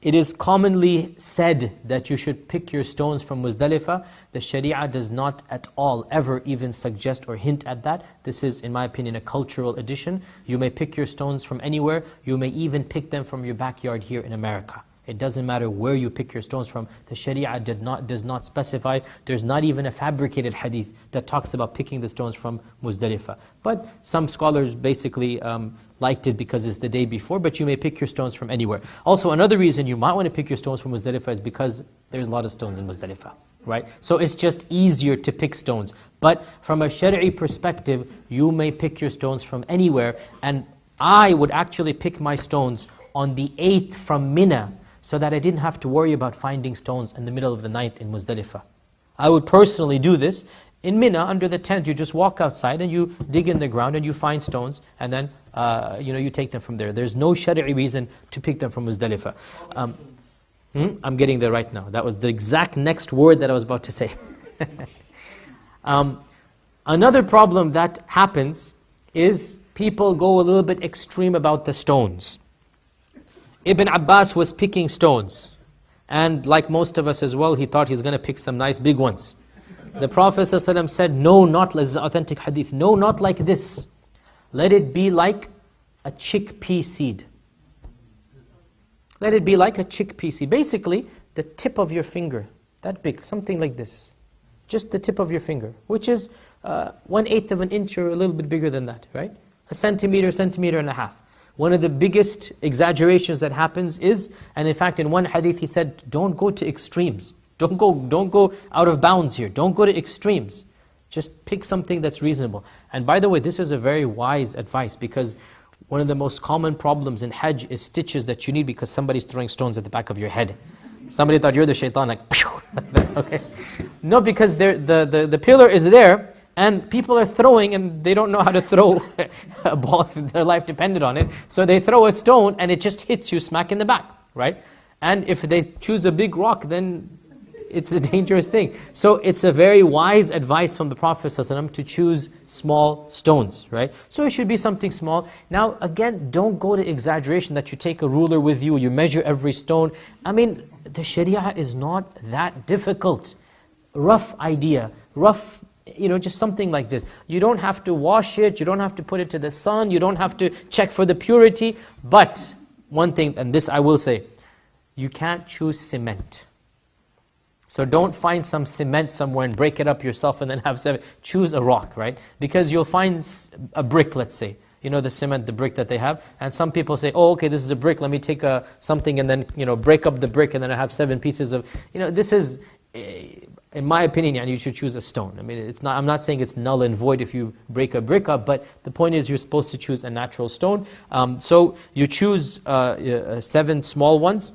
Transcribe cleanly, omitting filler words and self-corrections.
It is commonly said that you should pick your stones from Muzdalifah. The Sharia does not at all ever even suggest or hint at that. This is, in my opinion, a cultural addition. You may pick your stones from anywhere. You may even pick them from your backyard here in America. It doesn't matter where you pick your stones from. The Sharia does not specify. There's not even a fabricated hadith that talks about picking the stones from Muzdalifah. But some scholars basically liked it because it's the day before, but you may pick your stones from anywhere. Also, another reason you might want to pick your stones from Muzdalifah is because there's a lot of stones in Muzdalifah, right? So it's just easier to pick stones. But from a Shari'i perspective, you may pick your stones from anywhere, and I would actually pick my stones on the 8th from Mina, so that I didn't have to worry about finding stones in the middle of the night in Muzdalifah. I would personally do this. In Mina, under the tent, you just walk outside and you dig in the ground and you find stones, and then you take them from there. There's no Shari'i reason to pick them from Muzdalifah. I'm getting there right now. That was the exact next word that I was about to say. Another problem that happens is people go a little bit extreme about the stones. Ibn Abbas was picking stones, and like most of us as well, he thought he's going to pick some nice big ones. The Prophet ﷺ said, no, not like this, authentic hadith, no, not like this. Let it be like a chickpea seed. Let it be like a chickpea seed. Basically, the tip of your finger, that big, something like this. Just the tip of your finger, which is 1/8 of an inch or a little bit bigger than that, right? A centimeter, centimeter and a half. One of the biggest exaggerations that happens is, and in fact in one hadith he said, don't go to extremes. Don't go out of bounds here. Don't go to extremes. Just pick something that's reasonable. And by the way, this is a very wise advice, because one of the most common problems in Hajj is stitches that you need because somebody's throwing stones at the back of your head. Somebody thought you're the shaitan, like, pew, like that, okay? No, because the pillar is there, and people are throwing, and they don't know how to throw a ball if their life depended on it. So they throw a stone, and it just hits you smack in the back, right? And if they choose a big rock, then it's a dangerous thing. So it's a very wise advice from the Prophet ﷺ to choose small stones, right? So it should be something small. Now, again, don't go to exaggeration that you take a ruler with you, you measure every stone. I mean, the Sharia is not that difficult. Rough idea, rough, just something like this. You don't have to wash it, you don't have to put it to the sun, you don't have to check for the purity. But one thing, and this I will say, you can't choose cement. So don't find some cement somewhere and break it up yourself and then have seven. Choose a rock, right? Because you'll find a brick, let's say. You know the cement, the brick that they have? And some people say, oh, okay, this is a brick, let me take something and then, break up the brick and then I have 7 pieces of, this is, in my opinion, and you should choose a stone. I mean, I'm not saying it's null and void if you break a brick up, but the point is you're supposed to choose a natural stone. So you choose 7 small ones.